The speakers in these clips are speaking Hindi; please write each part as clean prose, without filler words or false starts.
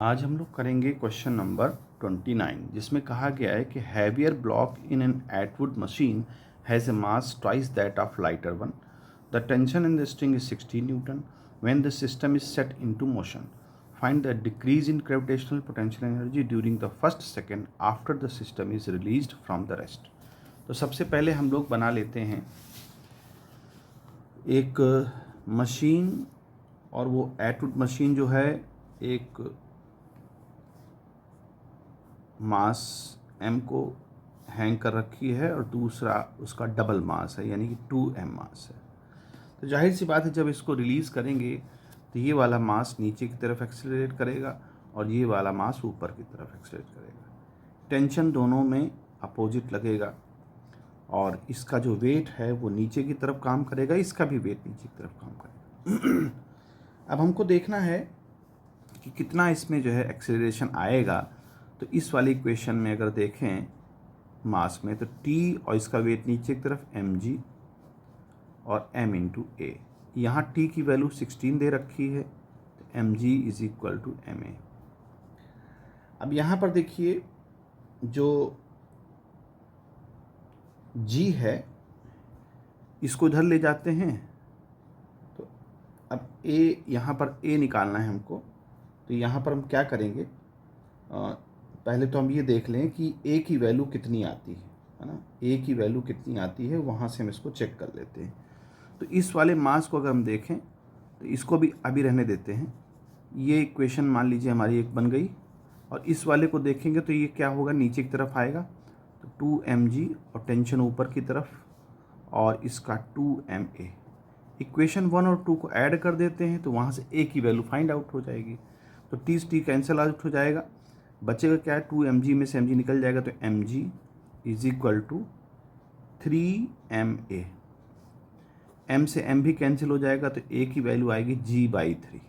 आज हम लोग करेंगे क्वेश्चन नंबर 29 जिसमें कहा गया है कि heavier block in an Atwood machine has a mass twice that of lighter one. The tension in the string is 16 Newton. When the system is set into motion, find the decrease in gravitational potential energy during the first second after the system is released from the rest. तो सबसे पहले हम लोग बना लेते हैं एक मशीन, और वो एटवुड मशीन जो है एक मास m को हैंग कर रखी है और दूसरा उसका डबल मास है, यानी कि 2m मास है. तो जाहिर सी बात है, जब इसको रिलीज़ करेंगे तो ये वाला मास नीचे की तरफ एक्सेलरेट करेगा और ये वाला मास ऊपर की तरफ एक्सेलरेट करेगा. टेंशन दोनों में अपोजिट लगेगा और इसका जो वेट है वो नीचे की तरफ काम करेगा, इसका भी वेट नीचे की तरफ काम करेगा. अब हमको देखना है कि कितना इसमें जो है एक्सेलरेशन आएगा. तो इस वाली इक्वेशन में अगर देखें मास में, तो t और इसका वेट नीचे की तरफ mg और m इंटू ए. यहाँ t की वैल्यू 16 दे रखी है, तो mg is equal to ma. अब यहाँ पर देखिए जो g है इसको इधर ले जाते हैं. तो अब a, यहाँ पर a निकालना है हमको. तो यहाँ पर हम क्या करेंगे, पहले तो हम ये देख लें कि a की वैल्यू कितनी आती है ना. a की वैल्यू कितनी आती है वहाँ से हम इसको चेक कर लेते हैं. तो इस वाले मास को अगर हम देखें तो इसको भी अभी रहने देते हैं. ये इक्वेशन मान लीजिए हमारी एक बन गई, और इस वाले को देखेंगे तो ये क्या होगा, नीचे की तरफ आएगा. तो 2mg और टेंशन ऊपर की तरफ और इसका 2ma. इक्वेशन 1 और 2 को ऐड कर देते हैं तो वहाँ से a की वैल्यू फाइंड आउट हो जाएगी. तो t कैंसिल आउट हो जाएगा, बचेगा क्या है, 2mg में से mg निकल जाएगा. तो mg is equal to 3ma. m से m भी कैंसिल हो जाएगा तो a की वैल्यू आएगी g/3,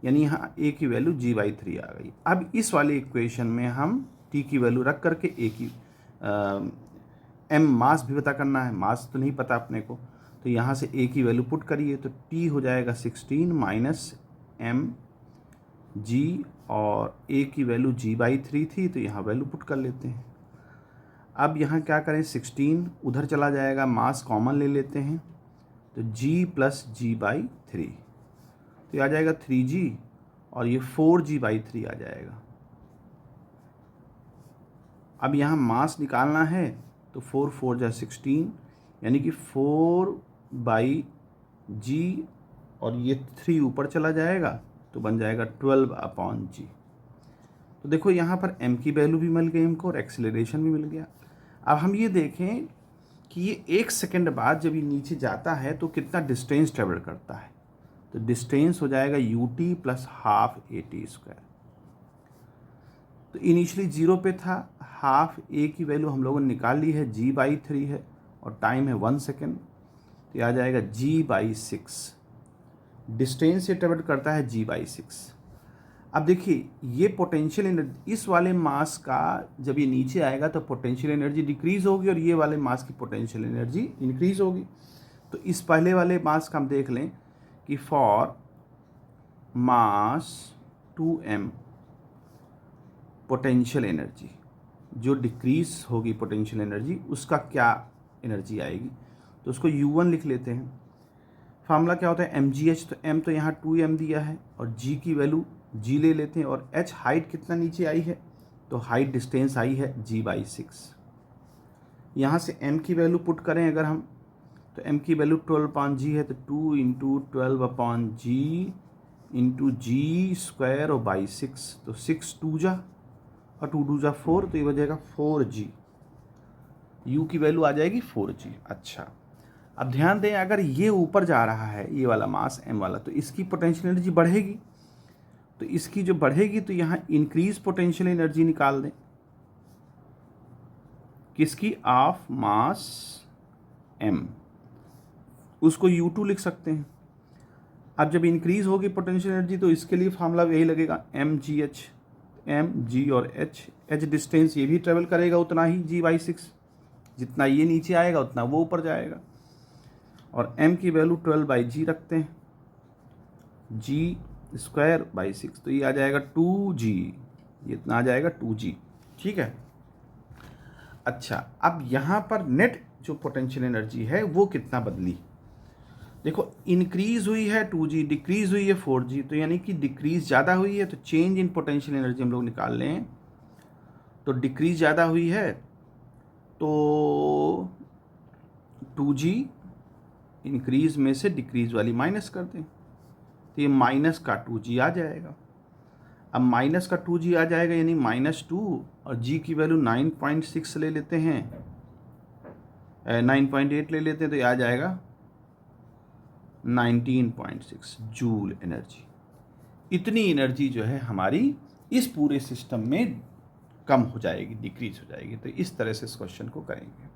यानी यहाँ a की वैल्यू g/3 आ गई. अब इस वाले इक्वेशन में हम t की वैल्यू रख करके a की m मास भी पता करना है, मास तो नहीं पता अपने को. तो यहाँ से a की वैल्यू पुट करिए तो t हो जाएगा 16 माइनस mg, और a की वैल्यू g/3 थी तो यहाँ वैल्यू पुट कर लेते हैं. अब यहाँ क्या करें, 16 उधर चला जाएगा, मास कॉमन ले लेते हैं. तो g प्लस g/3 तो ये आ जाएगा 3g, और ये 4g/3 आ जाएगा. अब यहाँ मास निकालना है तो 4 4 जा 16, यानी कि 4/g, और ये 3 ऊपर चला जाएगा तो बन जाएगा 12/g. तो देखो यहाँ पर m की वैल्यू भी मिल गई हमको और एक्सेलरेशन भी मिल गया. अब हम ये देखें कि ये 1 सेकेंड बाद जब ये नीचे जाता है तो कितना डिस्टेंस ट्रेवल करता है. तो डिस्टेंस हो जाएगा ut प्लस हाफ at². तो इनिशियली 0 पे था, हाफ a की वैल्यू हम लोगों ने निकाल ली है, g/3 है और टाइम है 1 सेकेंड. तो ये आ जाएगा g/6. डिस्टेंस से ट्रेवल करता है g/6. अब देखिए ये पोटेंशियल एनर्जी इस वाले मास का जब ये नीचे आएगा तो पोटेंशियल एनर्जी डिक्रीज होगी और ये वाले मास की पोटेंशियल एनर्जी इंक्रीज होगी. तो इस पहले वाले मास का हम देख लें कि for mass 2m potential energy जो डिक्रीज होगी पोटेंशियल एनर्जी, उसका क्या एनर्जी आएगी. तो उसको u1 लिख लेते हैं. फार्मूला क्या होता है, mgh. तो m तो यहाँ 2m दिया है और g की वैल्यू g ले लेते हैं, और h हाइट कितना नीचे आई है, तो हाइट डिस्टेंस आई है g/6. यहाँ से m की वैल्यू पुट करें अगर हम, तो m की वैल्यू 12/g है, तो 2 इंटू 12/g इंटू g² और बाई 6. तो 6 2 जा और 2 2 जा 4, तो ये बचेगा 4g. u की वैल्यू आ जाएगी 4g. अच्छा, अब ध्यान दें अगर ये ऊपर जा रहा है ये वाला मास m वाला, तो इसकी पोटेंशियल एनर्जी बढ़ेगी. तो इसकी जो बढ़ेगी तो यहाँ इंक्रीज पोटेंशियल एनर्जी निकाल दें, किसकी, ऑफ मास m. उसको u2 लिख सकते हैं. अब जब इंक्रीज होगी पोटेंशियल एनर्जी तो इसके लिए फार्मूला यही लगेगा, mgh. m g और h डिस्टेंस ये भी ट्रेवल करेगा उतना ही g/6. जितना ये नीचे आएगा उतना वो ऊपर जाएगा. और m की वैल्यू 12/g रखते हैं. g स्क्वायर बाई 6, तो ये आ जाएगा 2g, ये इतना आ जाएगा 2g। ठीक है। अच्छा, अब यहाँ पर नेट जो पोटेंशियल एनर्जी है वो कितना बदली, देखो इंक्रीज हुई है 2g, डिक्रीज हुई है 4g, तो यानी कि डिक्रीज ज़्यादा हुई है, तो चेंज इन पोटेंशियल एनर्जी हम लोग निकाल लें, तो डिक्रीज ज़्यादा हुई है तो 2g, इंक्रीज में से डिक्रीज वाली माइनस कर दें, तो ये माइनस का 2g आ जाएगा। अब माइनस का 2g आ जाएगा यानी -2, और g की वैल्यू 9.6 ले लेते हैं, 9.8 ले लेते हैं, तो ये आ जाएगा 19.6 जूल एनर्जी। इतनी एनर्जी जो है हमारी इस पूरे सिस्टम में कम हो जाएगी, डिक्रीज हो जाएगी। तो इस तरह से इस क्वेश्चन को करेंगे।